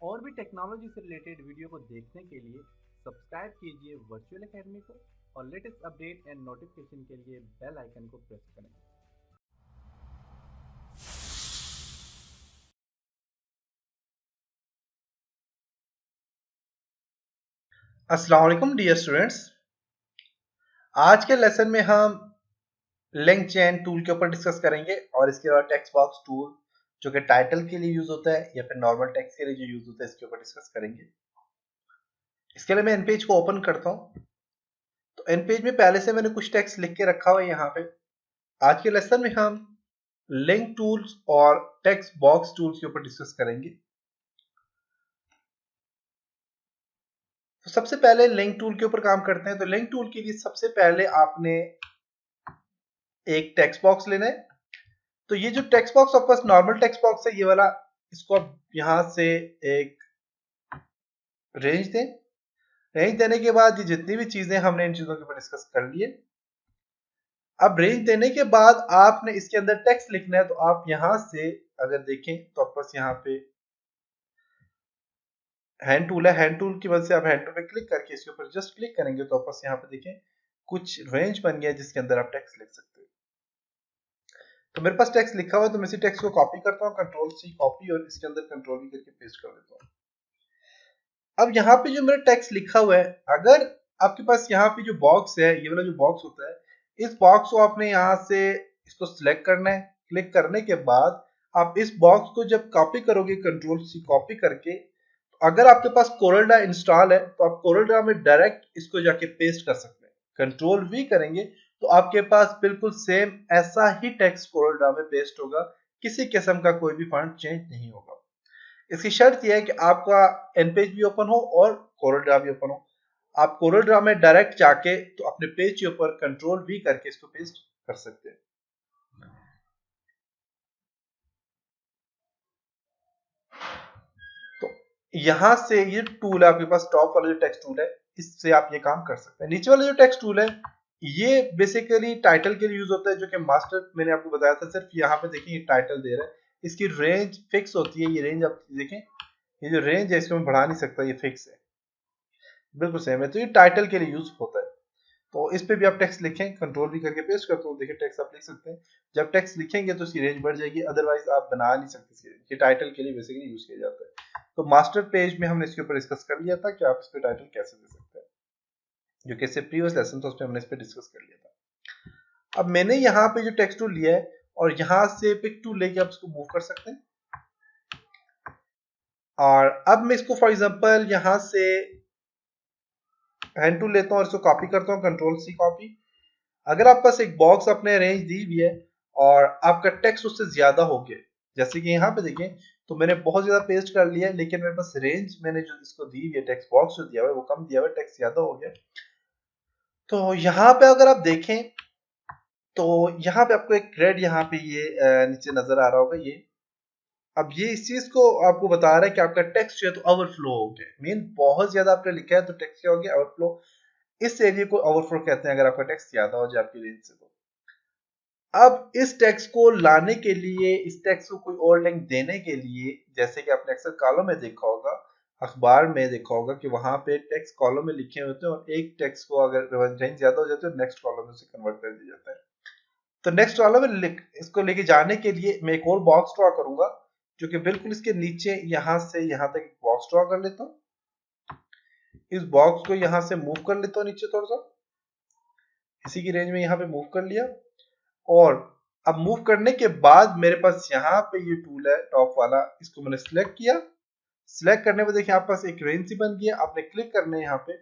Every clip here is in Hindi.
और भी टेक्नोलॉजी से रिलेटेड वीडियो को देखने के लिए सब्सक्राइब कीजिए वर्चुअल एकेडमी को और लेटेस्ट अपडेट एंड नोटिफिकेशन के लिए बेल आइकन को प्रेस करें। अस्सलाम वालेकुम डियर स्टूडेंट्स। आज के लेसन में हम लिंक चेन टूल के ऊपर डिस्कस करेंगे और इसके बाद टेक्स्ट बॉक्स टूल जो कि टाइटल के लिए यूज होता है या फिर नॉर्मल टेक्स्ट के लिए जो यूज होता है इसके ऊपर डिस्कस करेंगे। इसके लिए मैं इन पेज को ओपन करता हूं। तो इन पेज में पहले से मैंने कुछ टेक्स्ट लिख के रखा हुआ है यहाँ पे। आज के लेसन में हम लिंक टूल्स और टेक्स्ट बॉक्स टूल्स के ऊपर डिस्कस करेंगे। तो सबसे पहले लिंक टूल के ऊपर काम करते हैं। तो लिंक टूल के लिए सबसे पहले आपने एक टेक्स्ट बॉक्स लेना है। तो ये जो टेक्स्ट बॉक्स आपके पास नॉर्मल टेक्स्ट बॉक्स है ये वाला, इसको आप यहां से एक रेंज दें। रेंज देने के बाद ये जितनी भी चीजें हमने इन चीजों के ऊपर डिस्कस कर लिए। अब रेंज देने के बाद आपने इसके अंदर टेक्स्ट लिखना है। तो आप यहां से अगर देखें तो आपके पास यहाँ पे हैंड टूल है। हैंड टूल की वजह से आप हैंड टूल पे क्लिक करके इसके ऊपर जस्ट क्लिक करेंगे तो आपके पास यहाँ पे देखें कुछ रेंज बन गया जिसके अंदर आप टेक्स्ट लिख सकते हैं। तो मेरे पास टेक्स्ट लिखा हुआ है तो मैं इसी टेक्स्ट को कॉपी करता हूँ, कंट्रोल सी कॉपी, और इसके अंदर कंट्रोल वी करके पेस्ट कर देता हूँ। अब यहाँ पे जो मेरा टेक्स्ट लिखा हुआ है, अगर आपके पास यहाँ पे जो बॉक्स है, ये वाला जो बॉक्स होता है, इस बॉक्स को आपने यहाँ से इसको सिलेक्ट करना है। क्लिक करने के बाद आप इस बॉक्स को जब कॉपी करोगे कंट्रोल सी कॉपी करके, तो अगर आपके पास कोरल इंस्टॉल है तो आप कोरल में डायरेक्ट इसको जाके पेस्ट कर सकते हैं। कंट्रोल वी करेंगे तो आपके पास बिल्कुल सेम ऐसा ही टेक्स्ट कोरल में पेस्ट होगा, किसी किस्म का कोई भी फॉन्ट चेंज नहीं होगा। इसकी शर्त यह है कि आपका एनपेज भी ओपन हो और कोरल ड्रा भी ओपन हो। आप कोरल ड्रा में डायरेक्ट जाके तो अपने पेज के ऊपर कंट्रोल वी करके इसको पेस्ट कर सकते हैं। तो यहां से ये टूल है आपके पास, टॉप वाला जो टेक्स्ट टूल है, इससे आप ये काम कर सकते हैं। नीचे वाला जो टेक्स्ट टूल है ये बेसिकली टाइटल के लिए यूज होता है, जो कि मास्टर मैंने आपको बताया था। सिर्फ यहाँ पे देखिए ये टाइटल दे रहा है, इसकी रेंज फिक्स होती है। ये रेंज आप देखें, ये जो रेंज है इसको मैं बढ़ा नहीं सकता, ये फिक्स है, बिल्कुल सेम है। तो ये टाइटल के लिए यूज होता है। तो इस पे भी आप टेक्स्ट लिखें, कंट्रोल भी करके पेस्ट करते हो, देखिए टेक्स्ट आप लिख सकते हैं। जब टेक्स्ट लिखेंगे तो इसकी रेंज बढ़ जाएगी, अदरवाइज आप बना नहीं सकते इसकी रेंज। ये टाइटल के लिए बेसिकली यूज किया जाता है। तो मास्टर पेज में हमने इसके ऊपर डिस्कस कर लिया था कि आप इस पे टाइटल कैसे दे सकते हैं, जो कि इससे प्रीवियस लेसन था उस पर हमने इस पे डिस्कस कर लिया था। अब मैंने यहाँ पे जो टेक्स्ट टूल लिया है और यहाँ से पिक टूल लेके आप इसको मूव कर सकते हैं। और अब मैं इसको फॉर एग्जांपल यहाँ से हैंड टूल लेता हूँ और इसको कॉपी करता हूँ, कंट्रोल सी कॉपी। अगर आपके पास एक बॉक्स आपने रेंज दी हुई है और आपका टेक्स्ट उससे ज्यादा हो गया, जैसे कि यहाँ पे देखें तो मैंने बहुत ज्यादा पेस्ट कर लिया है, लेकिन मेरे पास रेंज मैंने जो इसको दी हुई है, टेक्स्ट बॉक्स जो दिया हुआ है वो कम दिया हुआ है, टेक्स्ट ज्यादा हो गया। तो यहाँ पे अगर आप देखें तो यहाँ पे आपको एक रेड यहाँ पे ये नीचे नजर आ रहा होगा ये। अब ये इस चीज को आपको बता रहा है कि आपका टेक्स्ट जो है तो ओवरफ्लो हो गया। मीन बहुत ज्यादा आपने लिखा है तो टेक्स्ट क्या हो गया, ओवरफ्लो। इस एरिया को ओवरफ्लो कहते हैं, अगर आपका टेक्स्ट ज्यादा हो जाए आपकी रेंज से। तो अब इस टेक्स्ट को लाने के लिए, इस टेक्स्ट को कोई और लिंक देने के लिए, जैसे कि आपने अक्सर कॉलम में देखा होगा, अखबार में देखा होगा कि वहां पे टेक्स्ट कॉलम में लिखे होते हैं और एक टेक्स्ट को अगर रेंज ज्यादा हो जाती है तो नेक्स्ट कॉलम में उसे कन्वर्ट कर दिया जाता है। तो नेक्स्ट कॉलम में इसको लेके जाने के लिए मैं एक और बॉक्स ड्रॉ करूंगा, जो कि बिल्कुल इसके नीचे यहां से यहां तक एक बॉक्स ड्रॉ कर लेता हूँ। इस बॉक्स को यहां से मूव कर लेता हूँ नीचे थोड़ा सा, इसी की रेंज में यहाँ पे मूव कर लिया। और अब मूव करने के बाद मेरे पास यहाँ पे ये टूल है टॉप वाला, इसको मैंने सिलेक्ट किया। सिलेक्ट करने पे देखिए आपके पास एक रेंज सी बन गया। आपने क्लिक करना है यहाँ पे,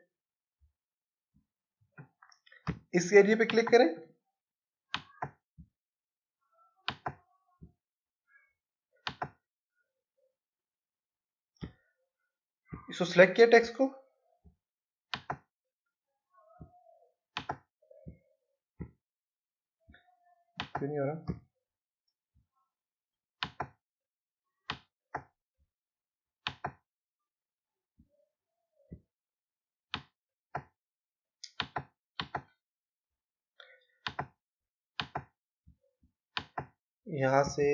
इस एरिया पे क्लिक करें। इसको सिलेक्ट किया टेक्स्ट को, क्यों नहीं हो रहा, यहाँ से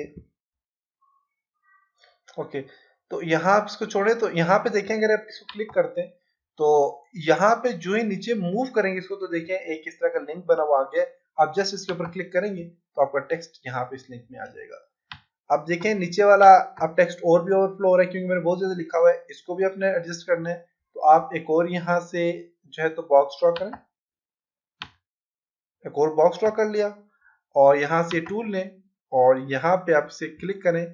ओके। तो यहाँ आप इसको छोड़े तो यहाँ पे देखें अगर आप इसको क्लिक करते हैं तो यहाँ पे जो ही नीचे मूव करेंगे इसको तो देखें एक इस तरह का लिंक बना हुआ आ गया। आप जस्ट इसके ऊपर क्लिक करेंगे तो आपका टेक्स्ट यहाँ पे इस लिंक में आ जाएगा। अब देखें नीचे वाला अब टेक्स्ट और भी ओवरफ्लो हो रहा है क्योंकि मैंने बहुत ज्यादा लिखा हुआ है, इसको भी अपने एडजस्ट करना है। तो आप एक और यहाँ से जो है तो बॉक्स ड्रॉ करें, एक और बॉक्स ड्रॉ कर लिया और यहाँ से टूल लें और यहाँ पे आप इसे क्लिक करें।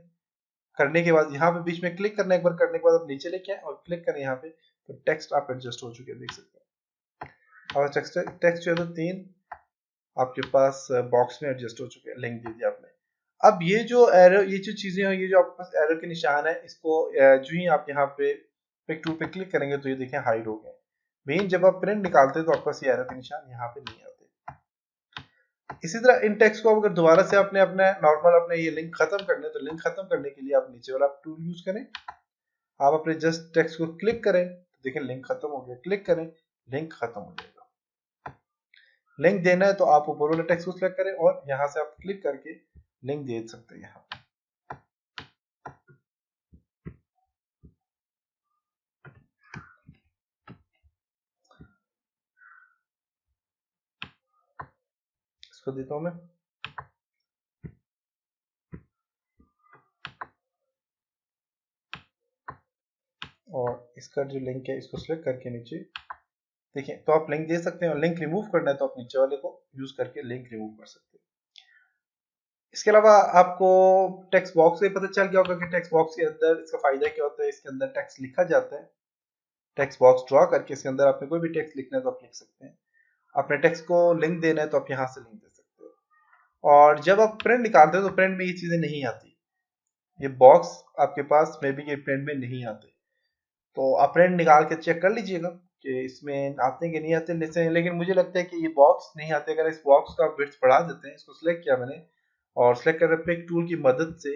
करने के बाद यहाँ पे बीच में क्लिक करना, एक बार करने के बाद आप नीचे लेके आए और क्लिक करें यहाँ पे, तो टेक्स्ट आप एडजस्ट हो चुके हैं, देख सकते हैं। और टेक्स्ट जो है तो 3 आपके पास बॉक्स में एडजस्ट हो चुके हैं, लिंक दे दिया आपने। अब ये जो एरो, ये जो चीजें हैं, ये जो आपके पास एरो के निशान है, इसको जो ही आप यहाँ पे पिक टूल पे क्लिक करेंगे तो ये देखें हाइड हो गए। मेन जब आप प्रिंट निकालते हैं तो आपके पास ये एरो के निशान यहाँ पे नहीं आते। इसी तरह इन टेक्स्ट को अगर दोबारा से आपने अपने नॉर्मल अपने ये लिंक खत्म करने, तो लिंक खत्म करने के लिए आप नीचे वाला टूल यूज करें। आप अपने जस्ट टेक्स्ट को क्लिक करें तो देखें लिंक खत्म हो गया, क्लिक करें लिंक खत्म हो जाएगा। लिंक देना है तो आप ऊपर वाले टेक्स्ट को सिलेक्ट करें और यहाँ से आप क्लिक करके लिंक दे सकते हैं यहाँ पे। इसको देता हूं मैं और इसका जो लिंक है इसको सिलेक्ट करके नीचे देखिए तो आप लिंक दे सकते हैं। और लिंक रिमूव करना है तो आप नीचे वाले को यूज करके लिंक रिमूव कर सकते हैं। इसके अलावा आपको टेक्स्ट बॉक्स से पता चल गया होगा कि टेक्स्ट बॉक्स के अंदर इसका फायदा क्या होता है। इसके अंदर टेक्स्ट लिखा जाता है, टेक्स्ट बॉक्स ड्रॉ करके इसके अंदर आपने कोई भी टेक्स्ट लिखना है तो आप लिख सकते हैं। अपने टेक्स्ट को लिंक देना है तो आप यहाँ से लिंक दे सकते हो। और जब आप प्रिंट निकालते हो तो प्रिंट में ये चीजें नहीं आती, ये बॉक्स आपके पास में भी ये प्रिंट में नहीं आते। तो आप प्रिंट निकाल के चेक कर लीजिएगा कि इसमें आते हैं कि नहीं आते। लेकिन मुझे लगता है कि ये बॉक्स नहीं आते। अगर इस बॉक्स का विड्थ बढ़ा देते हैं, इसको सिलेक्ट किया मैंने और सिलेक्ट कर पिक टूल की मदद से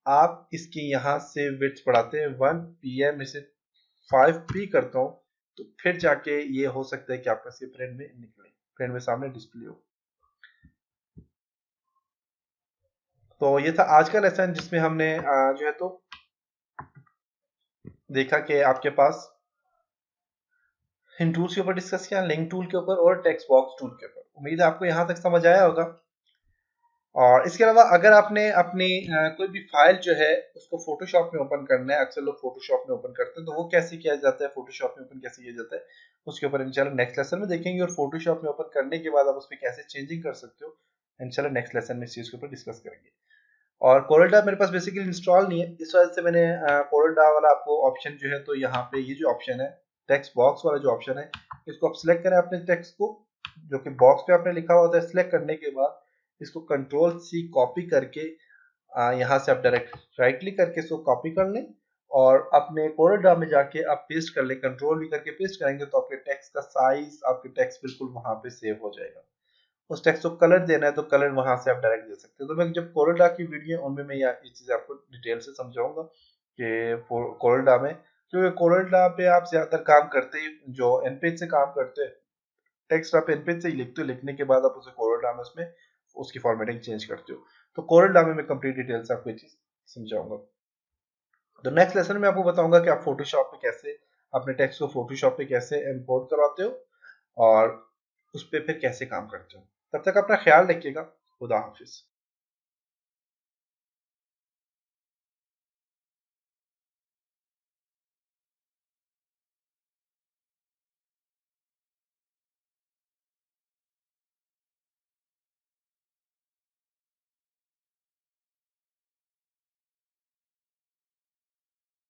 आप इसकी यहाँ से विड्थ बढ़ाते हैं 1 pm इसे 5p करता हूँ तो फिर जाके ये हो सकता है कि आपका से प्रिंट में निकले, प्रिंट में सामने डिस्प्ले हो। तो ये था आज का लेसन जिसमें हमने जो है तो देखा कि आपके पास इन टूल्स के ऊपर डिस्कस किया, लिंक टूल के ऊपर और टेक्स्ट बॉक्स टूल के ऊपर। उम्मीद है आपको यहाँ तक समझ आया होगा। और इसके अलावा अगर आपने अपनी कोई भी फाइल जो है उसको फोटोशॉप में ओपन करना है, अक्सर लोग फोटोशॉप में ओपन करते हैं, तो वो कैसे किया जाता है, फोटोशॉप में ओपन कैसे किया जाता है, उसके ऊपर इंशाल्लाह नेक्स्ट लेसन में देखेंगे। और फोटोशॉप में ओपन करने के बाद आप उसमें कैसे चेंजिंग कर सकते हो, इंशाल्लाह नेक्स्ट लेसन में इस चीज के ऊपर डिस्कस करेंगे। और कोरल मेरे पास बेसिकली इंस्टॉल नहीं है, इस वजह से मैंने कोरल वाला आपको ऑप्शन जो है तो यहाँ पे ये जो ऑप्शन है टेक्स्ट बॉक्स वाला जो ऑप्शन है, इसको आप सिलेक्ट करें अपने टेक्स्ट को जो कि बॉक्स पे आपने लिखा होता है। सिलेक्ट करने के बाद इसको कंट्रोल सी कॉपी करके यहाँ से आप डायरेक्ट राइट क्लिक करके इसको कॉपी कर लें और अपने कोरल में जाके आप पेस्ट कर लें। कंट्रोल भी करके पेस्ट करेंगे तो आपके टेक्स्ट का साइज, आपके टेक्स्ट बिल्कुल वहां पे सेव हो जाएगा। उस टेक्स्ट को कलर देना है तो कलर वहां से आप डायरेक्ट दे सकते हो। तो मैं जब कोरल की वीडियो उनमें मैं ये चीज आपको डिटेल से समझाऊंगा कि कोरल में, क्योंकि कोरल पे आप ज्यादातर काम करते ही जो एनपेज से काम करते हैं, टेक्स्ट आप एनपेज से ही लिखते हो, लिखने के बाद आप उसे कोरल में उसमें उसकी फॉर्मेटिंग चेंज करते हो। तो कोरल में मैं कंप्लीट डिटेल से आपको ये चीज समझाऊंगा। तो नेक्स्ट लेसन में आपको बताऊंगा कि आप फोटोशॉप पे कैसे अपने टेक्स्ट को फोटोशॉप पे कैसे इंपोर्ट करवाते हो और उस पे फिर कैसे काम करते हो। तब तक अपना ख्याल रखिएगा। खुदा हाफिज।